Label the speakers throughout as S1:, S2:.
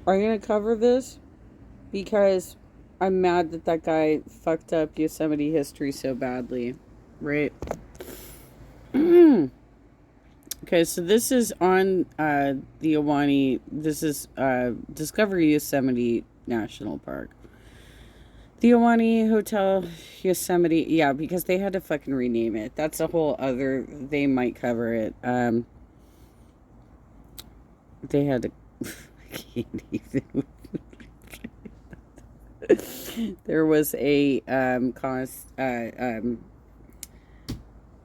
S1: I'm going to cover this because I'm mad that that guy fucked up Yosemite history so badly. Right? Okay, so this is on the Ahwahnee. This is Discovery Yosemite National Park. The Ahwahnee Hotel Yosemite. Yeah, because they had to fucking rename it. That's a whole other. They might cover it. They had to. I can't even. There was a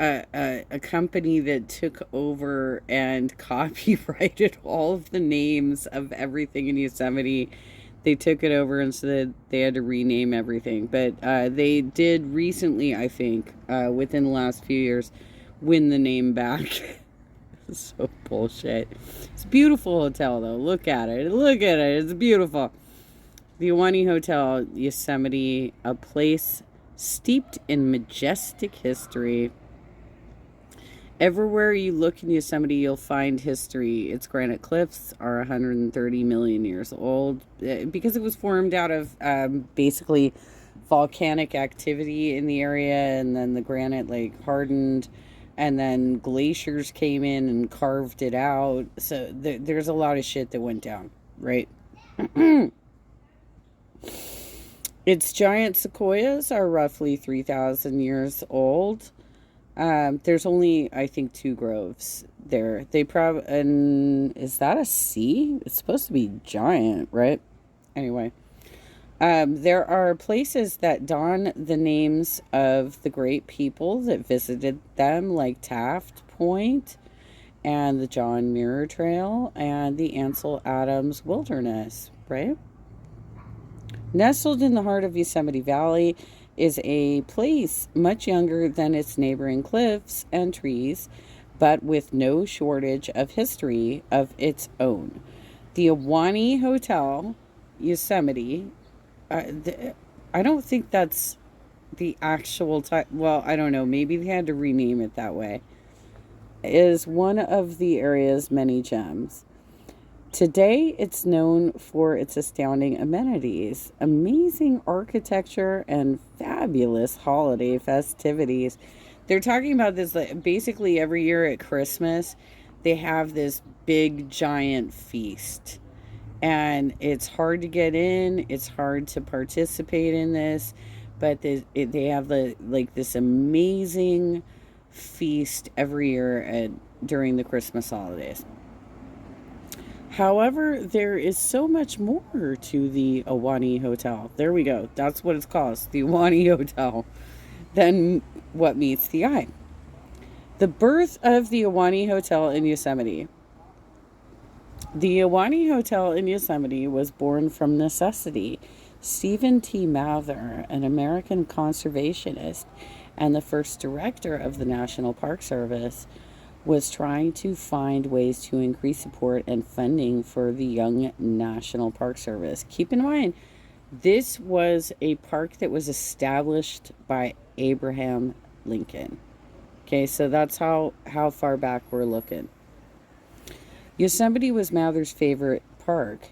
S1: a company that took over and copyrighted all of the names of everything in Yosemite. They took it over and said they had to rename everything. But they did recently, I think, within the last few years, win the name back. So bullshit. It's a beautiful hotel, though. Look at it. Look at it. It's beautiful. The Ahwahnee Hotel, Yosemite, a place steeped in majestic history. Everywhere you look in Yosemite, you'll find history. Its granite cliffs are 130 million years old because it was formed out of basically volcanic activity in the area, and then the granite like hardened, and then glaciers came in and carved it out. So there's a lot of shit that went down, right? Its giant sequoias are roughly 3,000 years old. There's only, I think, two groves there. They probably, and is that a sea? It's supposed to be giant, right? Anyway, there are places that don the names of the great people that visited them, like Taft Point and the John Muir Trail and the Ansel Adams Wilderness, right? Nestled in the heart of Yosemite Valley is a place much younger than its neighboring cliffs and trees, but with no shortage of history of its own. The Ahwahnee Hotel, Yosemite, I don't think that's the actual type. Well, I don't know. Maybe they had to rename it that way. Is one of the area's many gems. Today, it's known for its astounding amenities, amazing architecture, and fabulous holiday festivities. They're talking about this like, basically every year at Christmas. They have this big giant feast, and it's hard to get in. It's hard to participate in this, but they have the like this amazing feast every year during the Christmas holidays. However, there is so much more to the Ahwahnee Hotel. There we go. That's what it's called, the Ahwahnee Hotel, than what meets the eye. The birth of the Ahwahnee Hotel in Yosemite. The Ahwahnee Hotel in Yosemite was born from necessity. Stephen T. Mather, an American conservationist and the first director of the National Park Service, was trying to find ways to increase support and funding for the young National Park Service. Keep in mind, this was a park that was established by Abraham Lincoln. Okay, so that's how far back we're looking. Yosemite was Mather's favorite park.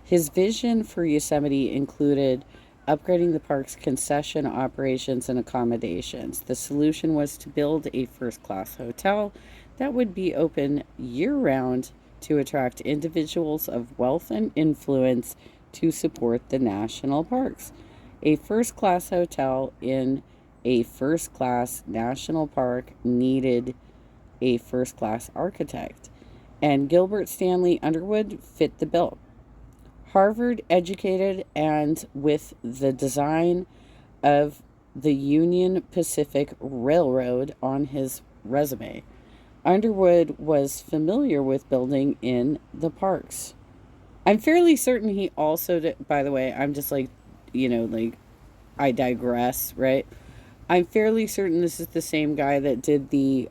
S1: His vision for Yosemite included upgrading the park's concession operations and accommodations. The solution was to build a first class hotel that would be open year round to attract individuals of wealth and influence to support the national parks. A first class hotel in a first class national park needed a first class architect, and Gilbert Stanley Underwood fit the bill. Harvard educated and with the design of the Union Pacific Railroad on his resume. Underwood was familiar with building in the parks. I'm fairly certain he also did, by the way, I'm just like, like I digress, right? I'm fairly certain this is the same guy that did the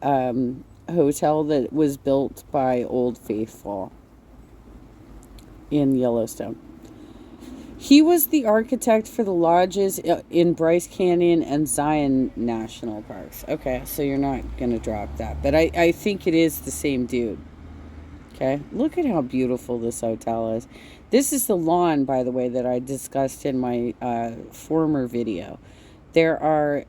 S1: hotel that was built by Old Faithful in Yellowstone. He was the architect for the lodges in Bryce Canyon and Zion National Parks. Okay, so you're not going to drop that. But I think it is the same dude. Okay, look at how beautiful this hotel is. This is the lawn, by the way, that I discussed in my former video. There are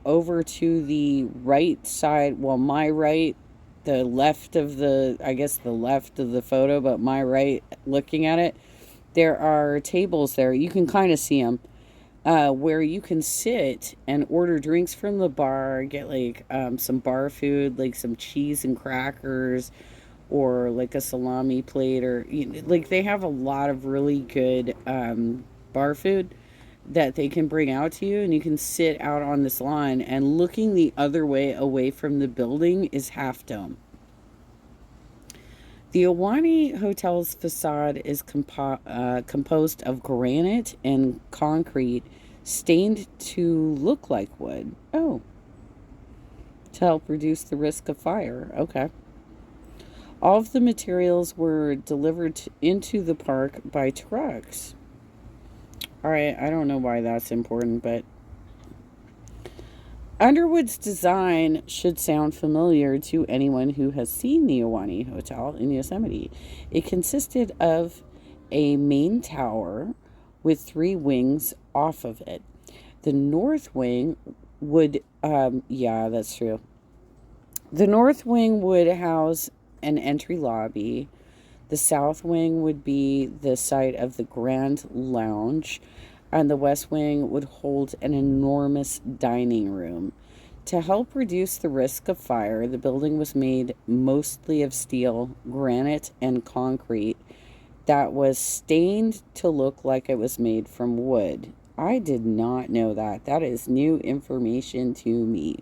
S1: over to the right side, well, my right, the left of the, I guess the left of the photo, but my right, looking at it, there are tables there. You can kind of see them where you can sit and order drinks from the bar, get like some bar food, like some cheese and crackers, or like a salami plate, or like they have a lot of really good bar food that they can bring out to you, and you can sit out on this lawn, and looking the other way away from the building is Half Dome. The Ahwahnee Hotel's facade is composed of granite and concrete stained to look like wood. Oh, to help reduce the risk of fire. Okay. All of the materials were delivered into the park by trucks. All right, I don't know why that's important, but Underwood's design should sound familiar to anyone who has seen the Ahwahnee Hotel in Yosemite. It consisted of a main tower with 3 wings off of it. The north wing would, yeah, that's true. The north wing would house an entry lobby. The south wing would be the site of the Grand Lounge, and the west wing would hold an enormous dining room. To help reduce the risk of fire, the building was made mostly of steel, granite, and concrete that was stained to look like it was made from wood. I did not know that. That is new information to me.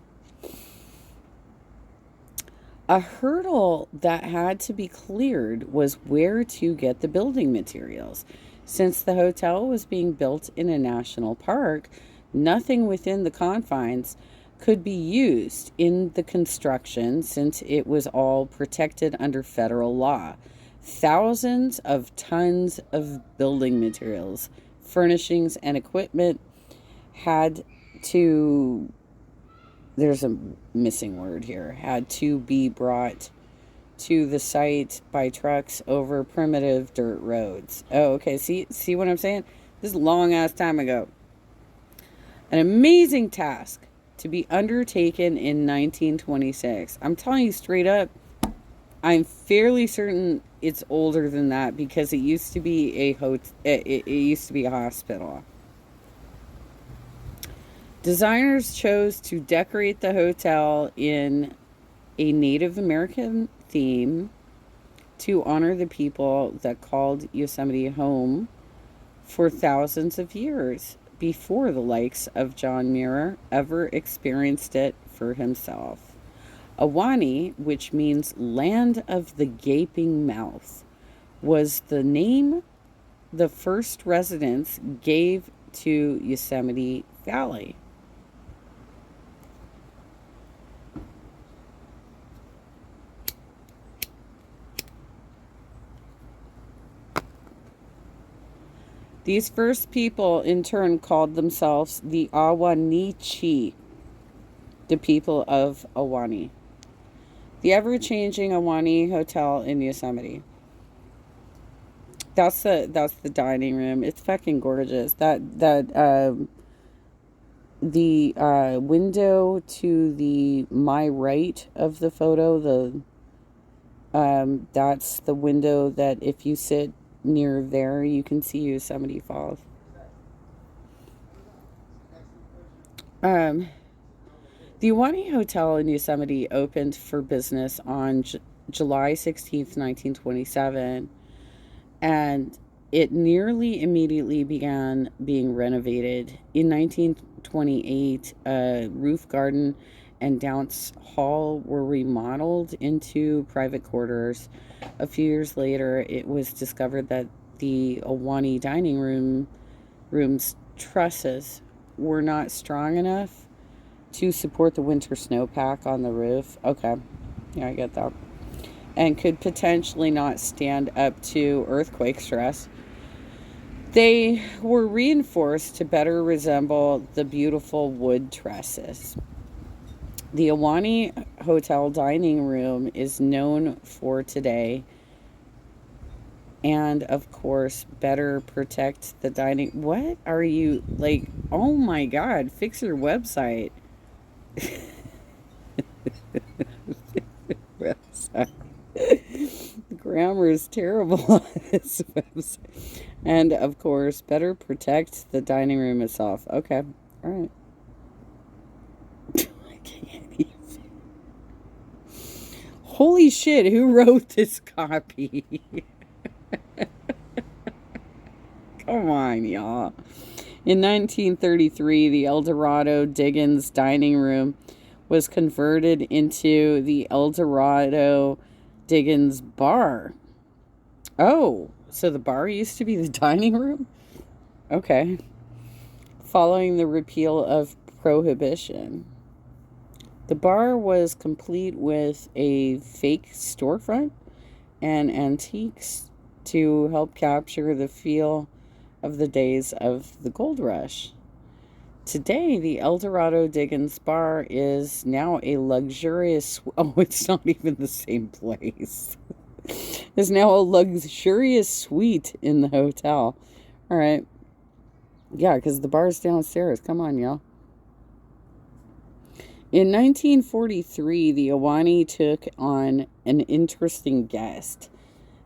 S1: A hurdle that had to be cleared was where to get the building materials. Since the hotel was being built in a national park, nothing within the confines could be used in the construction since it was all protected under federal law. Thousands of tons of building materials, furnishings, and equipment had to, there's a missing word here, had to be brought to the site by trucks over primitive dirt roads. Oh, okay. See what I'm saying? This is a long ass time ago. An amazing task to be undertaken in 1926. I'm telling you straight up, I'm fairly certain it's older than that because it used to be it used to be a hospital. Designers chose to decorate the hotel in a Native American theme to honor the people that called Yosemite home for thousands of years before the likes of John Muir ever experienced it for himself. Ahwahnee, which means land of the gaping mouth, was the name the first residents gave to Yosemite Valley. These first people, in turn, called themselves the Ahwahnee, the people of Ahwahnee. The ever-changing Ahwahnee Hotel in Yosemite. That's the dining room. It's fucking gorgeous. The window to the my right of the photo, that's the window that if you sit near there, you can see Yosemite Falls. The Ahwahnee Hotel in Yosemite opened for business on July 16th, 1927, and it nearly immediately began being renovated. In 1928, a roof garden and dance hall were remodeled into private quarters. A few years later, it was discovered that the Ahwahnee dining room's trusses were not strong enough to support the winter snowpack on the roof. Okay, yeah, I get that. And could potentially not stand up to earthquake stress. They were reinforced to better resemble the beautiful wood trusses. The Ahwahnee Hotel dining room is known for today And of course, better protect the dining. What are you like? Oh my God, fix your website. Website. The grammar is terrible on this website. And of course, better protect the dining room itself. Okay, all right. I can't even. Holy shit, who wrote this copy? Come on, y'all. In 1933, the Eldorado Dickens dining room was converted into the Eldorado Dickens bar. Oh, so the bar used to be the dining room? Okay. Following the repeal of prohibition, the bar was complete with a fake storefront and antiques to help capture the feel of the days of the gold rush. Today, the Eldorado Dickens Bar is now a luxurious. Oh, it's not even the same place. It's now a luxurious suite in the hotel. All right. Yeah, because the bar's downstairs. Come on, y'all. In 1943, the Ahwahnee took on an interesting guest.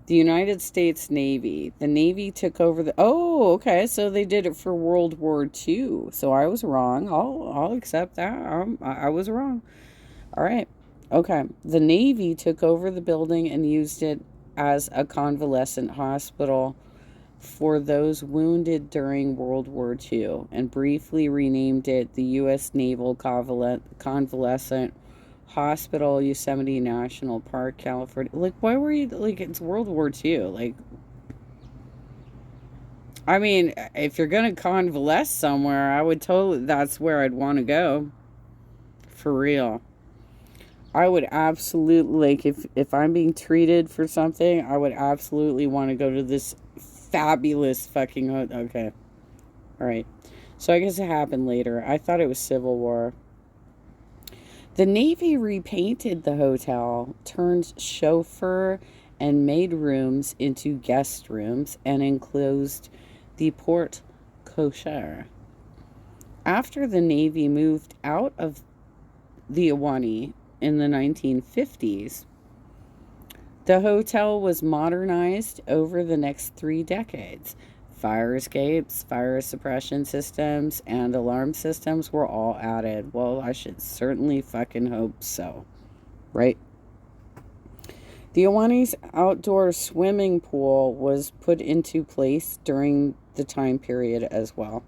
S1: The United States Navy. The Navy took over the. Oh, okay. So they did it for World War II. So I was wrong. I'll accept that. I was wrong. All right. Okay. The Navy took over the building and used it as a convalescent hospital for those wounded during World War II and briefly renamed it the U.S. Naval Convalescent Hospital, Yosemite National Park, California. Like, why were you, like, it's World War II. Like, I mean, if you're going to convalesce somewhere, I would totally, that's where I'd want to go. For real. I would absolutely, like, if I'm being treated for something, I would absolutely want to go to this fabulous fucking hotel. Okay. All right. So I guess it happened later. I thought it was Civil War. The Navy repainted the hotel, turned chauffeur and maid rooms into guest rooms, and enclosed the porte cochere. After the Navy moved out of the Ahwahnee in the 1950s, the hotel was modernized over the next 3 decades. Fire escapes, fire suppression systems, and alarm systems were all added. Well, I should certainly fucking hope so. Right? The Ahwahnee's outdoor swimming pool was put into place during the time period as well.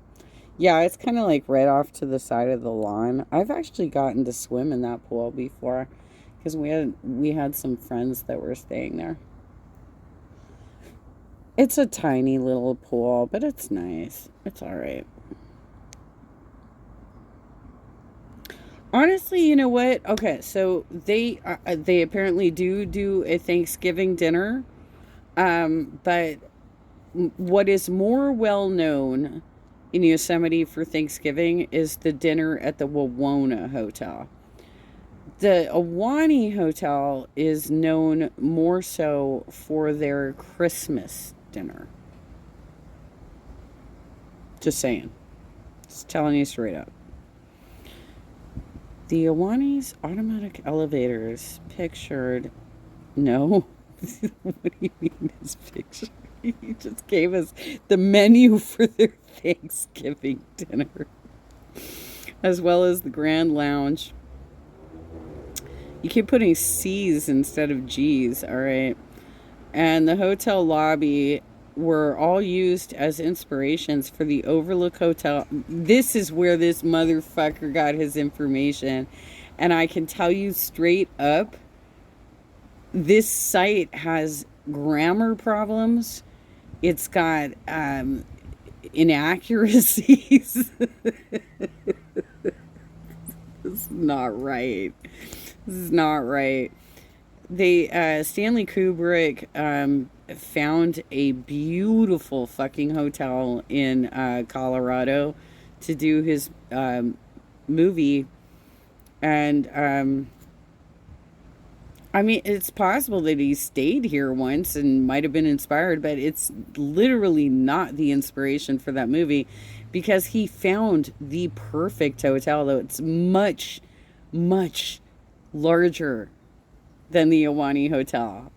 S1: Yeah, it's kind of like right off to the side of the lawn. I've actually gotten to swim in that pool before because we had some friends that were staying there. It's a tiny little pool, but it's nice. It's all right. Honestly, you know what? Okay, so they apparently do a Thanksgiving dinner, but what is more well known in Yosemite for Thanksgiving is the dinner at the Wawona Hotel. The Ahwahnee Hotel is known more so for their Christmas dinner. Just saying. Just telling you straight up. The Ahwahnee's automatic elevators pictured. No. What do you mean this picture? He just gave us the menu for their Thanksgiving dinner, as well as the Grand Lounge. You keep putting C's instead of G's, all right? And the hotel lobby were all used as inspirations for the Overlook Hotel. This is where this motherfucker got his information. And I can tell you straight up, this site has grammar problems. It's got inaccuracies. This is not right. This is not right. Stanley Kubrick found a beautiful fucking hotel in Colorado to do his movie, and I mean, it's possible that he stayed here once and might have been inspired, but it's literally not the inspiration for that movie because he found the perfect hotel, though it's much, much larger than the Ahwahnee Hotel.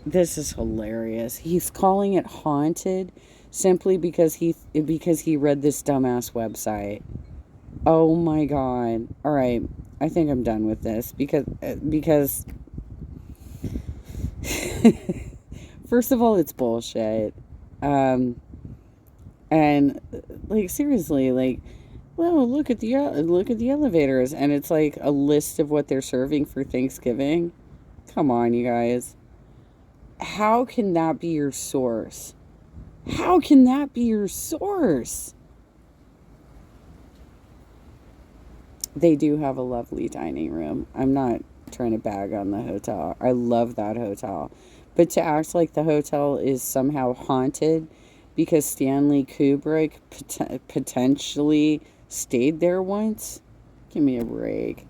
S1: This is hilarious. He's calling it haunted simply because he read this dumbass website. Oh my god. All right. I think I'm done with this because first of all, it's bullshit. Um and like seriously, like well, look at the elevators and it's like a list of what they're serving for Thanksgiving. Come on, you guys. How can that be your source? How can that be your source? They do have a lovely dining room. I'm not trying to bag on the hotel. I love that hotel. But to act like the hotel is somehow haunted because Stanley Kubrick potentially stayed there once? Give me a break.